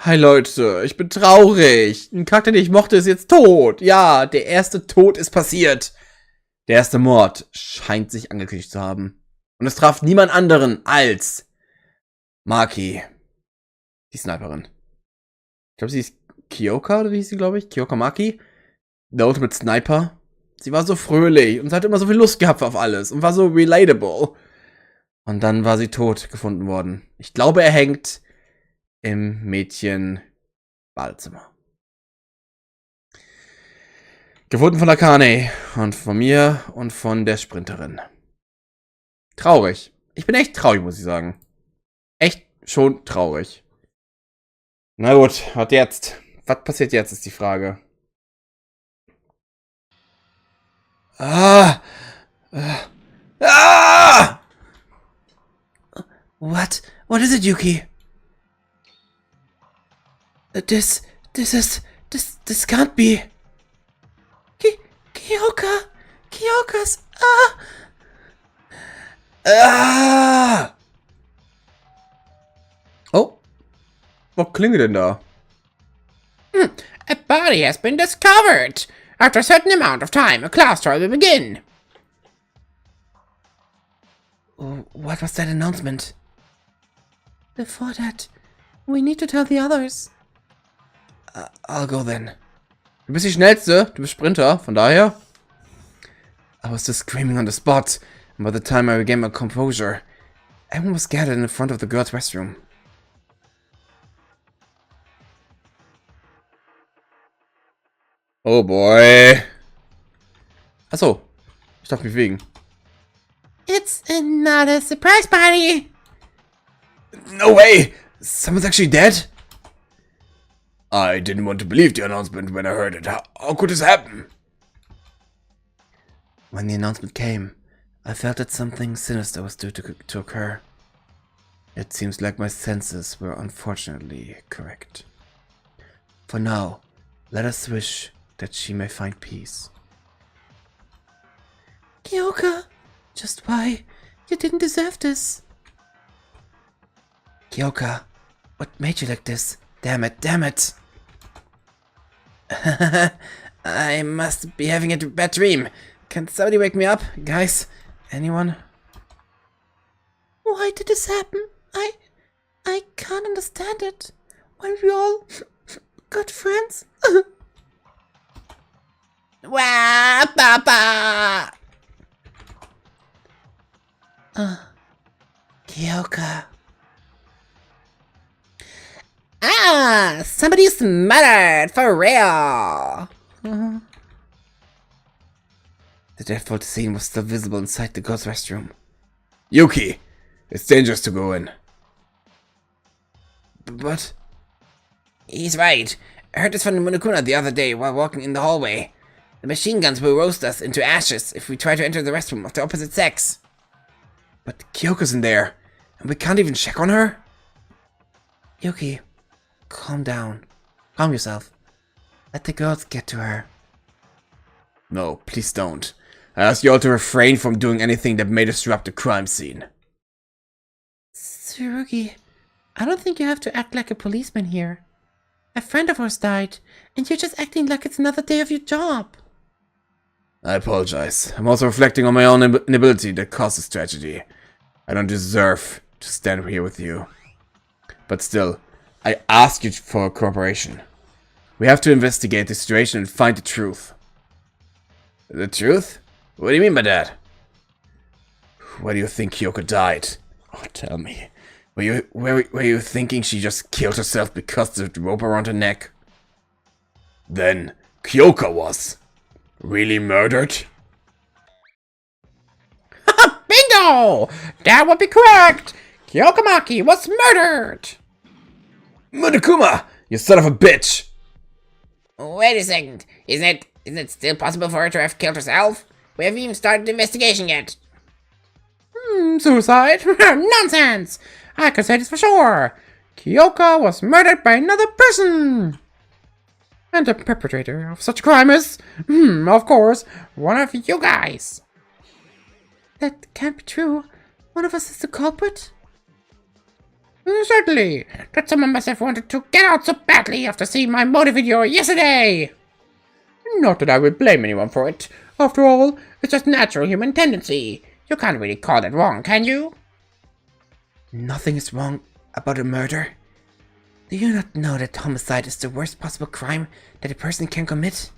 Hi Leute, ich bin traurig. Ein Charakter, den ich mochte, ist jetzt tot. Ja, der erste Tod ist passiert. Der erste Mord scheint sich angekündigt zu haben. Und es traf niemand anderen als Maki, die Sniperin. Ich glaube, sie ist Kyoka, oder wie hieß sie, glaube ich? Kyoka Maki. Der Ultimate Sniper. Sie war so fröhlich und hat immer so viel Lust gehabt auf alles und war so relatable. Und dann war sie tot gefunden worden. Ich glaube, er hängt im Mädchen-Badezimmer. Gefunden von Akane und von mir und von der Sprinterin. Traurig. Ich bin echt traurig, muss ich sagen. Echt schon traurig. Na gut, was jetzt? Was passiert jetzt, ist die Frage. What is it, Yuki? This can't be. Kyoka's, Oh, was klingelt denn da? A body has been discovered. After a certain amount of time, a class trial will begin. What was that announcement? Before that, we need to tell the others. I'll go then. Du bist die Schnellste, du bist Sprinter, von daher. I was just screaming on the spot, and by the time I regained my composure, everyone was gathered in front of the girls' restroom. Oh boy. Achso, ich darf mich bewegen. It's not a surprise party. No way! Someone's actually dead? I didn't want to believe the announcement when I heard it. How could this happen? When the announcement came, I felt that something sinister was due to occur. It seems like my senses were unfortunately correct. For now, let us wish that she may find peace. Kyoka, just why? You didn't deserve this. Kyoka, what made you like this? Damn it. I must be having a bad dream. Can somebody wake me up? Guys, anyone? Why did this happen? I can't understand it. When we all got friends. Wah, papa! Kyoka. Somebody's murdered, for real. The dreadful scene was still visible inside the girls' restroom. Yuki, it's dangerous to go in. But... He's right. I heard this from Munakuna the other day while walking in the hallway. The machine guns will roast us into ashes if we try to enter the restroom of the opposite sex. But Kyoka's in there, and we can't even check on her? Yuki, calm down. Calm yourself. Let the girls get to her. No, please don't. I ask you all to refrain from doing anything that may disrupt the crime scene. Tsurugi, I don't think you have to act like a policeman here. A friend of ours died, and you're just acting like it's another day of your job. I apologize. I'm also reflecting on my own inability that caused this tragedy. I don't deserve to stand here with you. But still, I ask you for cooperation. We have to investigate the situation and find the truth. The truth? What do you mean by that? Why do you think Kyoko died? Oh, tell me. Were you thinking she just killed herself because of the rope around her neck? Then Kyoko was really murdered? Bingo! That would be correct! Kyokamaki was murdered! Munakuma, you son of a bitch! Wait a second. Isn't it still possible for her to have killed herself? We haven't even started the investigation yet. Suicide? Nonsense! I can say this for sure. Kyoka was murdered by another person. And the perpetrator of such a crime is, of course, one of you guys. That can't be true. One of us is the culprit. Certainly. That someone must have wanted to get out so badly after seeing my motive video yesterday. Not that I would blame anyone for it. After all, it's just natural human tendency. You can't really call that wrong, can you? Nothing is wrong about a murder. Do you not know that homicide is the worst possible crime that a person can commit?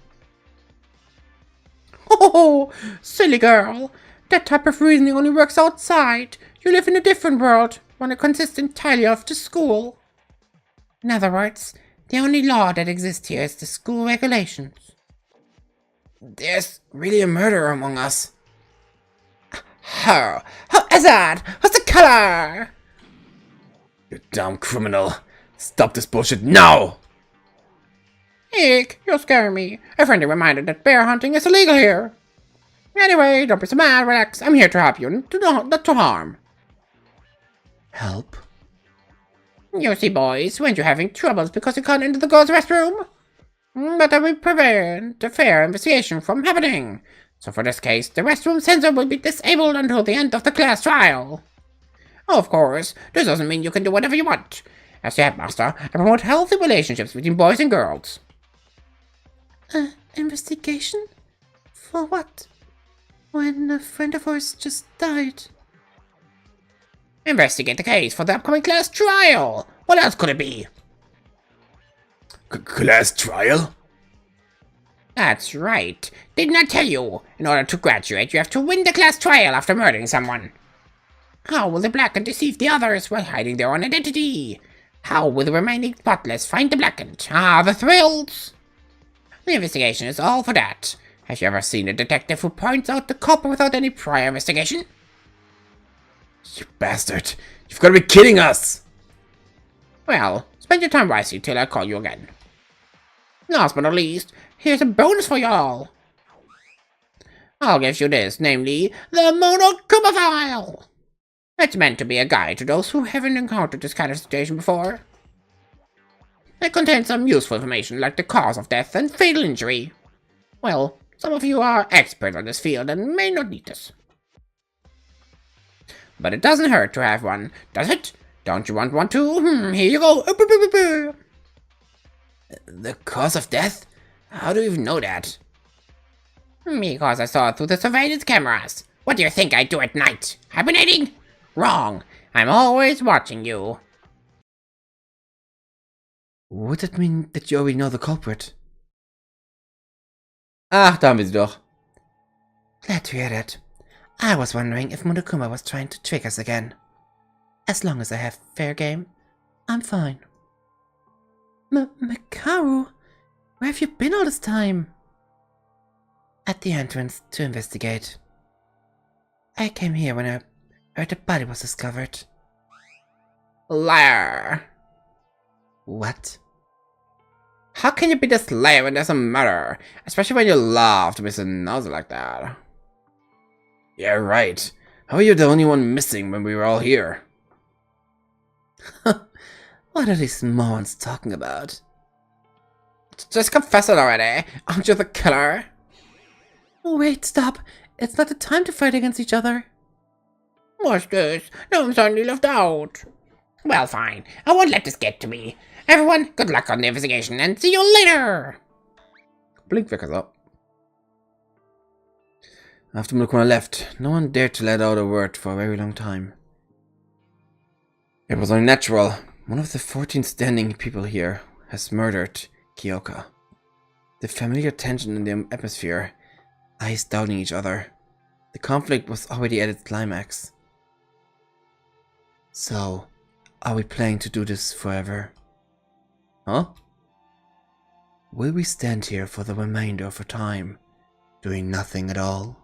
Oh, silly girl. That type of reasoning only works outside. You live in a different world, one that consists entirely of the school. In other words, the only law that exists here is the school regulations. There's really a murderer among us. How is that? What's the color? You dumb criminal. Stop this bullshit now! Eek, you're scaring me. A friendly reminder that bear hunting is illegal here. Anyway, don't be so mad, relax. I'm here to help you, not to harm. Help? You see, boys, when you're having troubles because you can't enter the girls' restroom, but that will prevent a fair investigation from happening. So for this case, the restroom sensor will be disabled until the end of the class trial. Of course, this doesn't mean you can do whatever you want. As the headmaster, I promote healthy relationships between boys and girls. Investigation? For what? When a friend of ours just died. Investigate the case for the upcoming class trial. What else could it be? Class trial? That's right. Didn't I tell you? In order to graduate, you have to win the class trial after murdering someone. How will the blackened deceive the others while hiding their own identity? How will the remaining spotless find the blackened? Ah, the thrills! The investigation is all for that. Have you ever seen a detective who points out the culprit without any prior investigation? You bastard! You've got to be kidding us! Well, spend your time wisely till I call you again. Last but not least, here's a bonus for y'all. I'll give you this, namely, the Monokuma file. It's meant to be a guide to those who haven't encountered this kind of situation before. It contains some useful information like the cause of death and fatal injury. Well, some of you are experts on this field and may not need this. But it doesn't hurt to have one, does it? Don't you want one too? Here you go. The cause of death? How do you even know that? Because I saw it through the surveillance cameras. What do you think I do at night? Hibernating? Wrong. I'm always watching you. Would that mean that you already know the culprit? Ach, da haben wir sie doch. Glad to hear that. I was wondering if Monokuma was trying to trick us again. As long as I have fair game, I'm fine. Makaru, where have you been all this time? At the entrance to investigate. I came here when I heard the body was discovered. Liar. What? How can you be this liar when there's a murder? Especially when you love to be so nosy like that. Yeah, right. How are you the only one missing when we were all here? What are these morons talking about? Just confess it already. Aren't you the killer? Wait, stop. It's not the time to fight against each other. What's this? No one's suddenly left out. Well, fine. I won't let this get to me. Everyone, good luck on the investigation and see you later. Blinkweckers up. After Monokuma left, no one dared to let out a word for a very long time. It was unnatural. One of the 14 standing people here has murdered Kyoka. The familiar tension in the atmosphere, eyes doubting each other. The conflict was already at its climax. So, are we planning to do this forever? Huh? Will we stand here for the remainder of our time, doing nothing at all?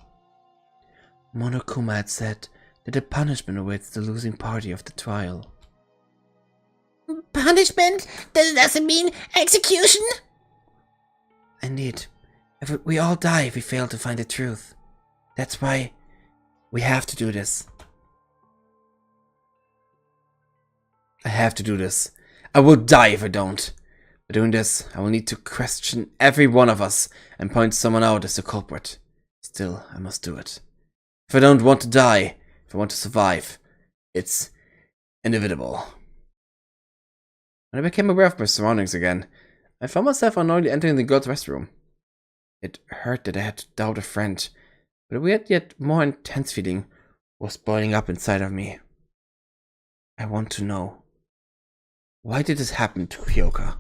Monokuma had said that the punishment awaits the losing party of the trial. Punishment? Does it mean execution? Indeed. We all die if we fail to find the truth. That's why we have to do this. I have to do this. I will die if I don't. By doing this, I will need to question every one of us and point someone out as the culprit. Still, I must do it. If I don't want to die, if I want to survive, it's inevitable. When I became aware of my surroundings again, I found myself unknowingly entering the girls' restroom. It hurt that I had to doubt a friend, but a weird yet more intense feeling was boiling up inside of me. I want to know. Why did this happen to Kyoka?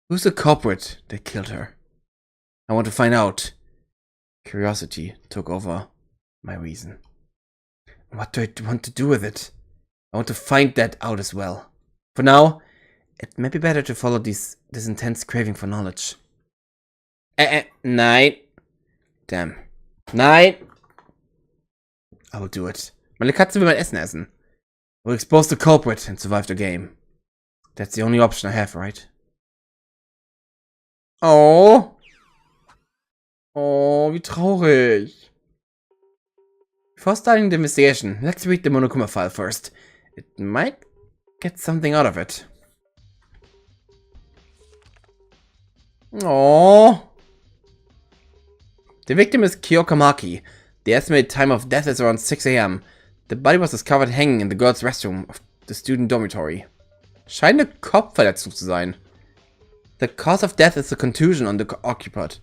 Who's the culprit that killed her? I want to find out. Curiosity took over my reason. What do I want to do with it? I want to find that out as well. For now, it may be better to follow this intense craving for knowledge. Nein. Damn. Nein. I will do it. Meine Katze will mein Essen essen. I will expose the culprit and survive the game. That's the only option I have, right? Oh. Oh, wie traurig. Before starting the investigation, let's read the Monokuma file first. It might get something out of it. Oh. The victim is Kyoka Maki. The estimated time of death is around 6 AM. The body was discovered hanging in the girls' restroom of the student dormitory. Scheint eine Kopfverletzung zu sein. The cause of death is a contusion on the occupant.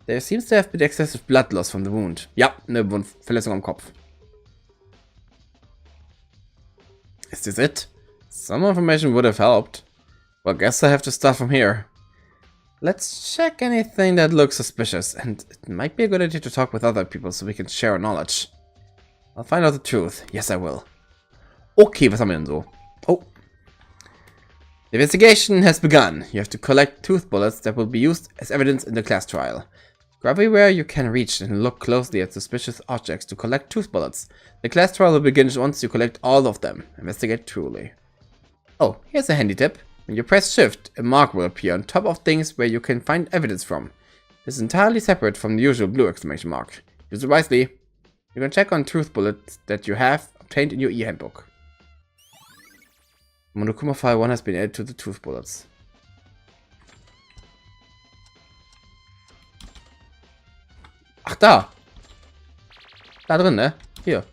There seems to have been excessive blood loss from the wound. Ja, eine Verletzung am Kopf. Is this it? Some information would have helped. Well, guess I have to start from here. Let's check anything that looks suspicious, and it might be a good idea to talk with other people so we can share our knowledge. I'll find out the truth. Yes, I will. Okay, was haben wir denn so? Oh. The investigation has begun. You have to collect tooth bullets that will be used as evidence in the class trial. Go everywhere you can reach and look closely at suspicious objects to collect tooth bullets. The class trial will begin once you collect all of them. Investigate truly. Oh, here's a handy tip. When you press shift, a mark will appear on top of things where you can find evidence from. This is entirely separate from the usual blue exclamation mark. Use it wisely. You can check on truth bullets that you have obtained in your e-handbook. Monokuma file 1 has been added to the tooth bullets. Ach, da. Da drin, ne? Hier.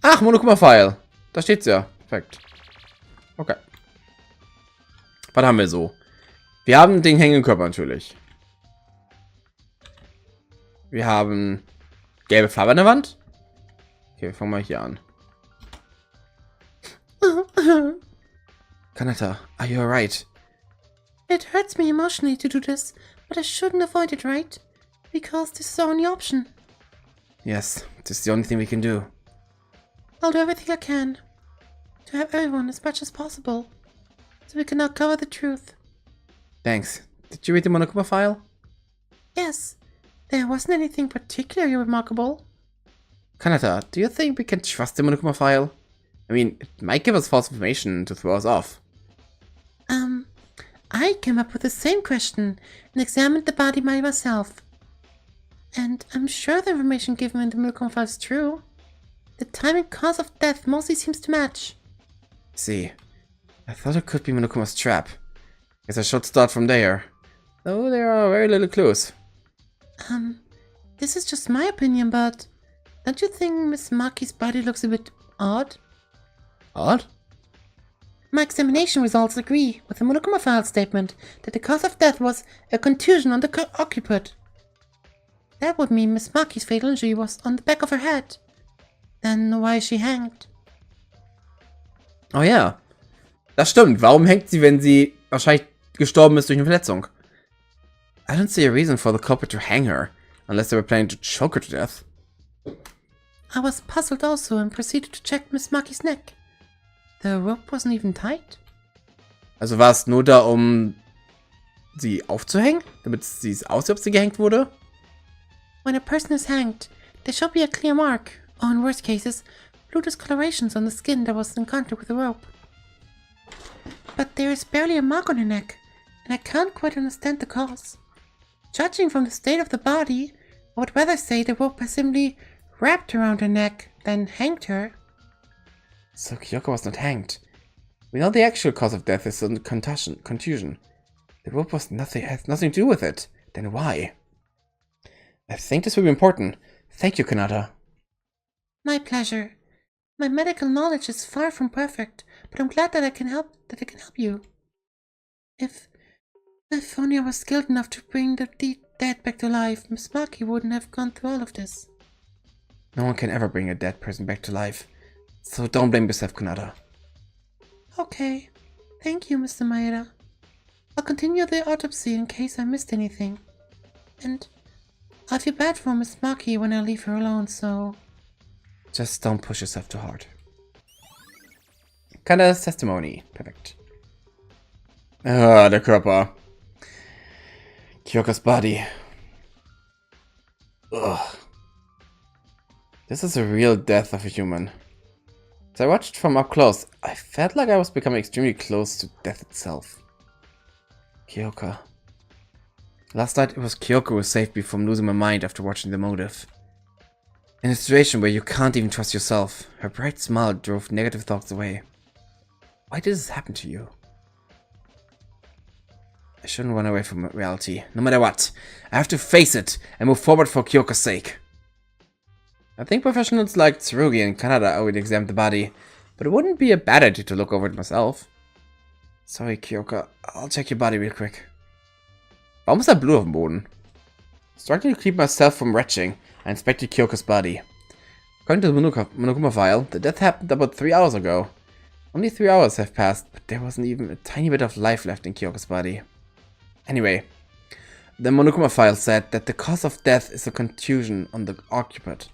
Ach, Monokuma File. Da steht's ja. Perfekt. Okay. Was haben wir so? Wir haben den hängenden Körper natürlich. Wir haben gelbe Farbe an der Wand. Okay, fangen wir hier an. Kanata, are you alright? It hurts me emotionally to do this, but I shouldn't avoid it, right? Because this is our only option. Yes, this is the only thing we can do. I'll do everything I can to help everyone as much as possible, so we can uncover the truth. Thanks. Did you read the Monokuma file? Yes, there wasn't anything particularly remarkable. Kanata, do you think we can trust the Monokuma file? I mean, it might give us false information to throw us off. I came up with the same question and examined the body by myself. And I'm sure the information given in the Monokuma file is true. The time and cause of death mostly seems to match. See, I thought it could be Monokuma's trap. Guess I should start from there. Though there are very little clues. This is just my opinion, but don't you think Miss Maki's body looks a bit odd? Odd? My examination results agree with the Monokuma file statement that the cause of death was a contusion on the occiput. That would mean Miss Maki's fatal injury was on the back of her head. Then why is she hanged? Oh ja. Das stimmt. Warum hängt sie, wenn sie wahrscheinlich gestorben ist durch eine Verletzung? I don't see a reason for the culprit to hang her, unless they were planning to choke her to death. I was puzzled also and proceeded to check Miss Maki's neck. The rope wasn't even tight. Also war es nur da, um sie aufzuhängen? Damit sie es aussieht, ob sie gehängt wurde? When a person is hanged, there should be a clear mark, or in worst cases, blue discolorations on the skin that was in contact with the rope. But there is barely a mark on her neck, and I can't quite understand the cause. Judging from the state of the body, I would rather say the rope has simply wrapped around her neck than hanged her. So Kyoko was not hanged. We know the actual cause of death is a contusion. The rope has nothing to do with it. Then why? I think this will be important. Thank you, Kanata. My pleasure. My medical knowledge is far from perfect, but I'm glad that I can help you. If only I was skilled enough to bring the dead back to life, Miss Maki wouldn't have gone through all of this. No one can ever bring a dead person back to life, so don't blame yourself, Kanata. Okay. Thank you, Mr. Maeda. I'll continue the autopsy in case I missed anything. And I'll feel bad for Miss Maki when I leave her alone, so... Just don't push yourself too hard. Kanata's testimony. Perfect. Ah, der Körper. Kyoka's body. Ugh. This is a real death of a human. As I watched from up close, I felt like I was becoming extremely close to death itself. Kyoka. Last night it was Kyoka who saved me from losing my mind after watching the motive. In a situation where you can't even trust yourself, her bright smile drove negative thoughts away. Why did this happen to you? I shouldn't run away from reality, no matter what. I have to face it and move forward for Kyoka's sake. I think professionals like Tsurugi and Kanada already examined the body, but it wouldn't be a bad idea to look over it myself. Sorry, Kyoka. I'll check your body real quick. Warum ist da Blut auf dem Boden? Struggling to keep myself from retching, I inspected Kyoka's body. According to the Monokuma file, the death happened about 3 hours ago. Only 3 hours have passed, but there wasn't even a tiny bit of life left in Kyoka's body. Anyway, the Monokuma file said that the cause of death is a contusion on the occiput.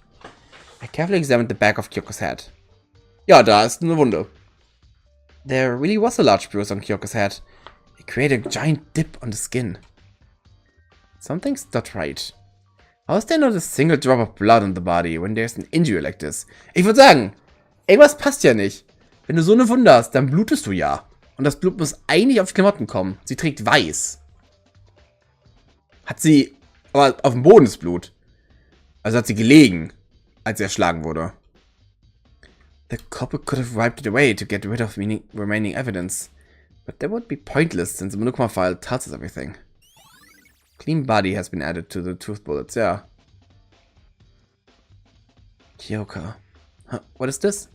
I carefully examined the back of Kyoko's head. Ja, da ist eine Wunde. There really was a large bruise on Kyoko's head. It created a giant dip on the skin. Something's not right. How is there not a single drop of blood on the body when there's an injury like this? Ich würde sagen, irgendwas passt ja nicht. Wenn du so eine Wunde hast, dann blutest du ja. Und das Blut muss eigentlich auf die Klamotten kommen. Sie trägt weiß. Hat sie... Aber auf dem Boden ist Blut. Also hat sie gelegen, als sie erschlagen wurde. The culprit could have wiped it away to get rid of remaining evidence. But that would be pointless since the Monokuma file tells us everything. Clean body has been added to the tooth bullets, yeah. Kyoka. Huh, what is this?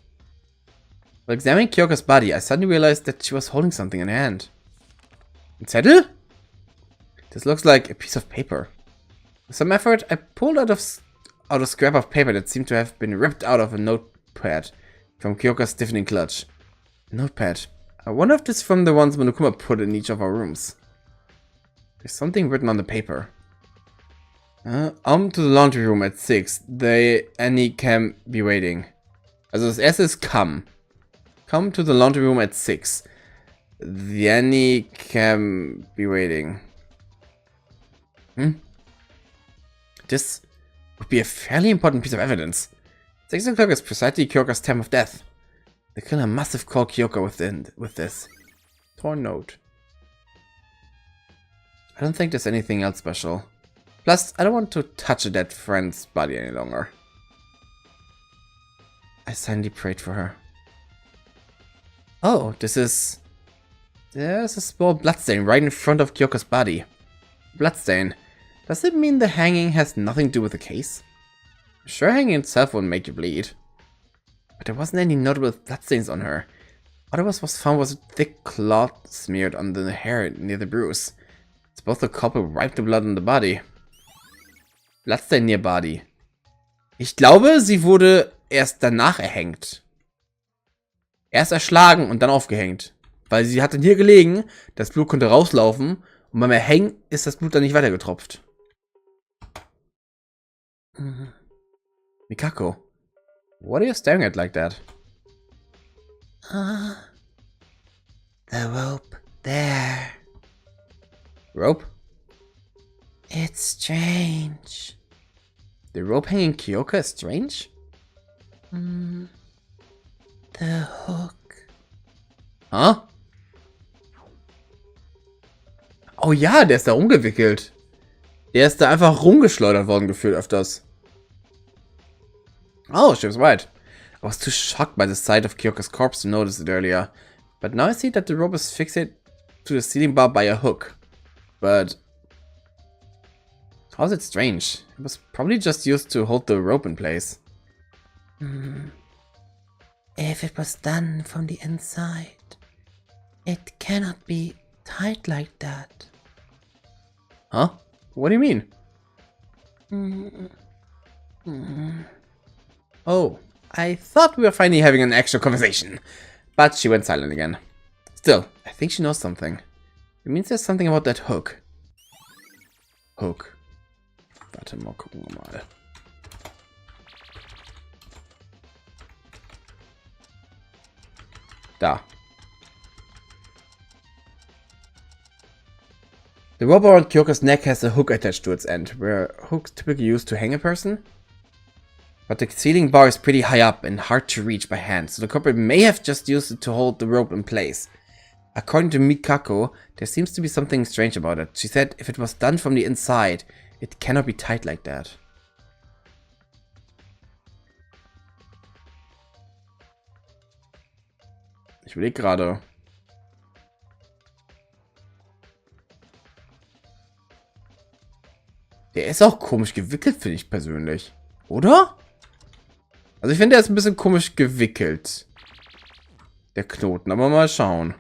While examining Kyoka's body, I suddenly realized that she was holding something in her hand. A Zettel? This looks like a piece of paper. With some effort, I pulled out a scrap of paper that seemed to have been ripped out of a notepad from Kyoka's stiffening clutch. A notepad. I wonder if this is from the ones Monokuma put in each of our rooms. There's something written on the paper. To the laundry room at 6. Any can be waiting. Also das erste ist come. Come to the laundry room at 6. The any can be waiting. This would be a fairly important piece of evidence. 6 o'clock is precisely Kyoka's time of death. The killer must have called Kyoka with this. Torn note. I don't think there's anything else special. Plus, I don't want to touch a dead friend's body any longer. I silently prayed for her. Oh, there's a small bloodstain right in front of Kyoka's body. Bloodstain. Does it mean the hanging has nothing to do with the case? Sure, hanging itself won't make you bleed. But there wasn't any notable bloodstains on her. What was found was a thick cloth smeared on the hair near the bruise. Suppose the culprit wiped the blood on the body. Bloodstain near body. Ich glaube, sie wurde erst danach erhängt. Erst erschlagen und dann aufgehängt. Weil sie hat dann hier gelegen, das Blut konnte rauslaufen und beim Erhängen ist das Blut dann nicht weitergetropft. Mikako, what are you staring at like that? The rope there. Rope? It's strange. The rope hanging Kyoka is strange? The hook. Huh? Oh ja, der ist da umgewickelt. Der ist da einfach rumgeschleudert worden gefühlt öfters. Oh, she was right. I was too shocked by the sight of Kyoka's corpse to notice it earlier. But now I see that the rope is fixated to the ceiling bar by a hook. But how is it strange? It was probably just used to hold the rope in place. If it was done from the inside, it cannot be tight like that. Huh? What do you mean? Oh, I thought we were finally having an actual conversation. But she went silent again. Still, I think she knows something. It means there's something about that hook. Hook. Warte mal, gucken wir mal. Da. The rope around Kyoko's neck has a hook attached to its end, where hooks typically used to hang a person. But the ceiling bar is pretty high up and hard to reach by hand, so the culprit may have just used it to hold the rope in place. According to Mikako, there seems to be something strange about it. She said if it was done from the inside, it cannot be tight like that. Ich überlege gerade. Der ist auch komisch gewickelt, finde ich persönlich. Oder? Also ich finde, der ist ein bisschen komisch gewickelt. Der Knoten, aber mal schauen.